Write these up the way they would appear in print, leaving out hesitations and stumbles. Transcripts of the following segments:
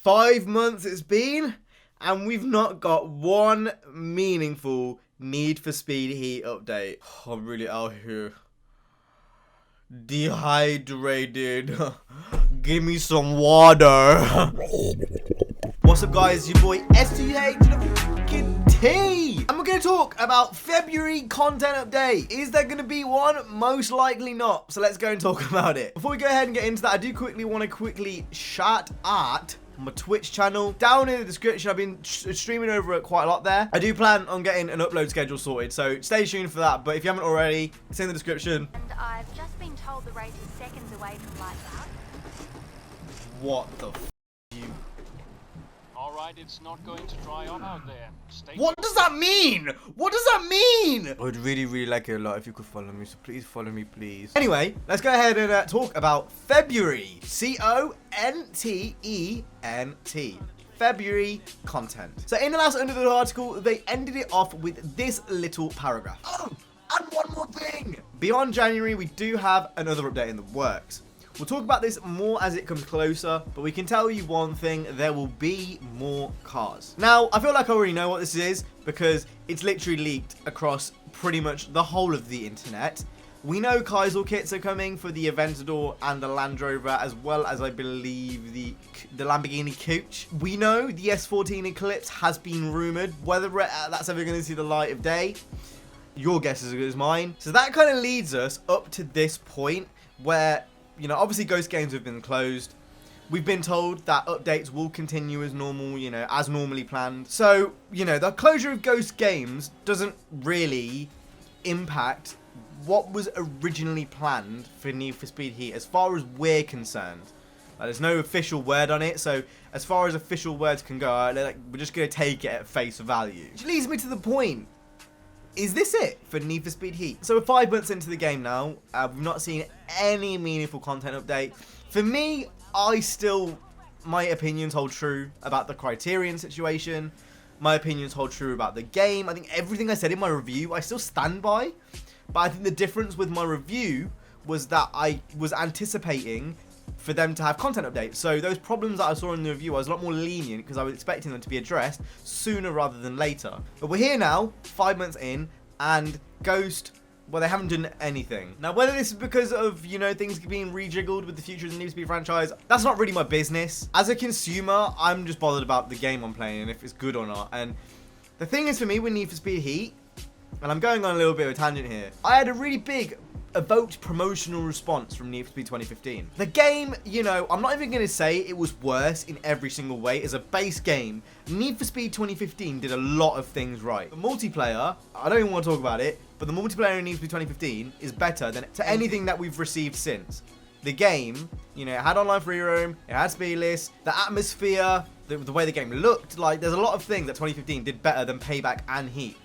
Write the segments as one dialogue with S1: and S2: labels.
S1: 5 months it's been, and we've not got one meaningful Need for Speed Heat update. I'm really out here. Dehydrated. Give me some water. What's up, guys? Your boy STH to the fucking T. And we're going to talk about February content update. Is there going to be one? Most likely not. So let's go and talk about it. Before we go ahead and get into that, I do want to shout at my Twitch channel. Down in the description, I've been streaming over it quite a lot there. I do plan on getting an upload schedule sorted, so stay tuned for that. But if you haven't already, it's in the description.
S2: And I've just been told the race is seconds away from lights out.
S1: What the f*** you?
S3: Alright, it's not going to dry up out there. Stay
S1: What does that mean? What does that mean? I would really like it a lot if you could follow me, so please follow me, please. Anyway, let's go ahead and talk about February. C-O-N-T-E-N-T. February content. So in the last under the article, they ended it off with this little paragraph. Oh, and one more thing. Beyond January, we do have another update in the works. We'll talk about this more as it comes closer, but we can tell you one thing, there will be more cars. Now, I feel like I already know what this is because it's literally leaked across pretty much the whole of the internet. We know Kaisel kits are coming for the Aventador and the Land Rover, as well as I believe the Lamborghini Couch. We know the S14 Eclipse has been rumored. Whether that's ever going to see the light of day, your guess is as good as mine. So that kind of leads us up to this point where, you know, obviously Ghost Games have been closed. We've been told that updates will continue as normal, you know, as normally planned. So, you know, the closure of Ghost Games doesn't really impact what was originally planned for Need for Speed Heat as far as we're concerned. There's no official word on it, so as far as official words can go, we're just going to take it at face value. Which leads me to the point. Is this it for Need for Speed Heat? So we're 5 months into the game now. We've not seen any meaningful content update. For me, my opinions hold true about the Criterion situation. My opinions hold true about the game. I think everything I said in my review, I still stand by. But I think the difference with my review was that I was anticipating for them to have content updates. So those problems that I saw in the review, I was a lot more lenient because I was expecting them to be addressed sooner rather than later. But we're here now, 5 months in, and Ghost, well, they haven't done anything. Now, whether this is because of, you know, things being rejiggled with the future of the Need for Speed franchise, that's not really my business. As a consumer, I'm just bothered about the game I'm playing and if it's good or not. And the thing is for me with Need for Speed Heat, and I'm going on a little bit of a tangent here, I had a really big evoked promotional response from Need for Speed 2015. The game, you know, I'm not even going to say it was worse in every single way. As a base game, Need for Speed 2015 did a lot of things right. The multiplayer, I don't even want to talk about it, but the multiplayer in Need for Speed 2015 is better than anything that we've received since. The game, you know, it had online free roam, it had speedless, the atmosphere, the way the game looked, like there's a lot of things that 2015 did better than Payback and Heat.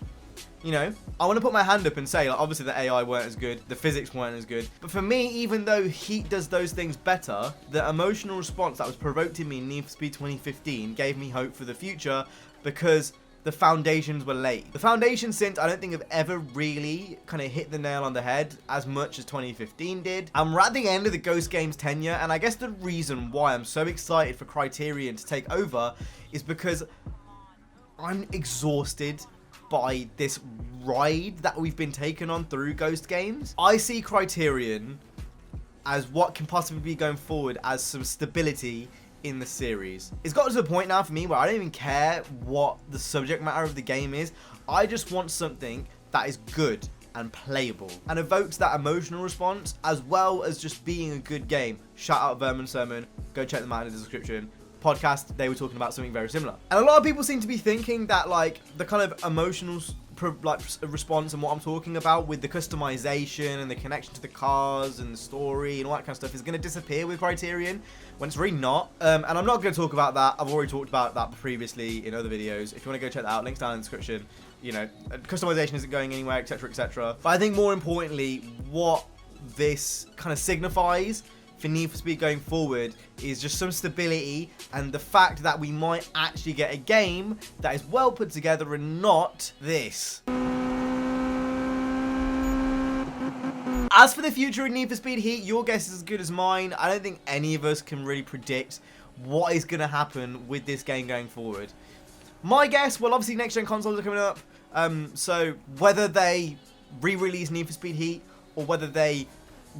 S1: You know, I want to put my hand up and say, like, obviously the AI weren't as good, the physics weren't as good, but for me, even though Heat does those things better, the emotional response that was provoked in me in Need for Speed 2015 gave me hope for the future because the foundations were laid. The foundations since, I don't think have ever really kind of hit the nail on the head as much as 2015 did. And we're at the end of the Ghost Games tenure, and I guess the reason why I'm so excited for Criterion to take over is because I'm exhausted by this ride that we've been taken on through Ghost Games. I see Criterion as what can possibly be going forward as some stability in the series. It's got to the point now for me where I don't even care what the subject matter of the game is. I just want something that is good and playable and evokes that emotional response as well as just being a good game. Shout out Vermin Sermon, go check them out in the description. Podcast, they were talking about something very similar, and a lot of people seem to be thinking that like the kind of emotional response and what I'm talking about with the customization and the connection to the cars and the story and all that kind of stuff is going to disappear with Criterion, when it's really not. And I'm not going to talk about that. I've already talked about that previously in other videos. If you want to go check that out, links down in the description. You know, customization isn't going anywhere, etc, etc. But I think more importantly, what this kind of signifies for Need for Speed going forward is just some stability and the fact that we might actually get a game that is well put together and not this. As for the future of Need for Speed Heat, your guess is as good as mine. I don't think any of us can really predict what is going to happen with this game going forward. My guess, well, obviously next gen consoles are coming up, so whether they re-release Need for Speed Heat or whether they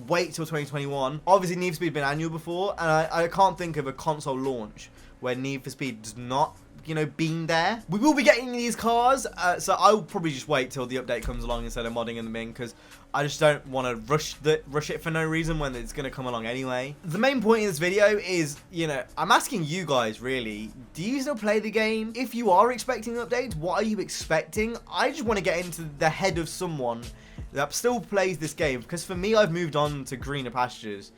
S1: wait till 2021. Obviously, Need for Speed has been annual before, and I can't think of a console launch where Need for Speed does not, you know, been there. We will be getting these cars, so I'll probably just wait till the update comes along instead of modding them in, because I just don't want to rush it for no reason when it's going to come along anyway. The main point in this video is, you know, I'm asking you guys really, do you still play the game? If you are expecting updates, what are you expecting? I just want to get into the head of someone that still plays this game, because for me, I've moved on to greener pastures.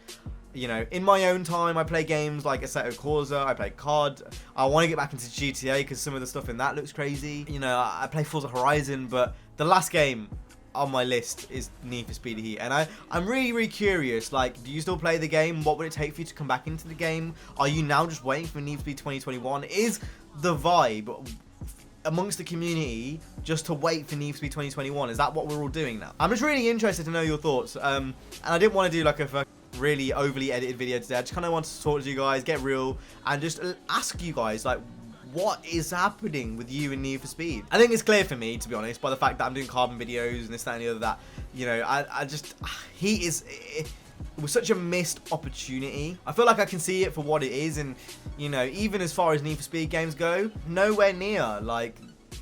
S1: You know, in my own time, I play games like Assetto Corsa, I play COD. I want to get back into GTA because some of the stuff in that looks crazy. You know, I play Forza Horizon, but the last game on my list is Need for Speed Heat. And I'm really, really curious, like, do you still play the game? What would it take for you to come back into the game? Are you now just waiting for Need for Speed 2021? Is the vibe amongst the community just to wait for Need for Speed 2021? Is that what we're all doing now? I'm just really interested to know your thoughts. And I didn't want to do like a really overly edited video today. I just kind of wanted to talk to you guys, get real, and just ask you guys, like, what is happening with you and Need for Speed? I think it's clear for me, to be honest, by the fact that I'm doing carbon videos and this, that, and the other, that, you know, I just, it was such a missed opportunity. I feel like I can see it for what it is, and, you know, even as far as Need for Speed games go, nowhere near, like,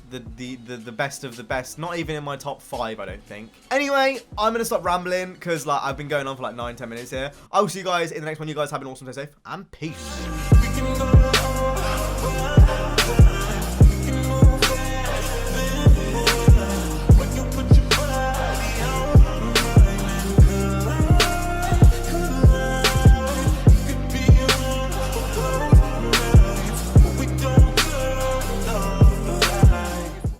S1: the best of the best. Not even in my top 5, I don't think. Anyway, I'm gonna stop rambling because, like, I've been going on for like 9-10 minutes here. I will see you guys in the next one. You guys have an awesome day, safe, and peace.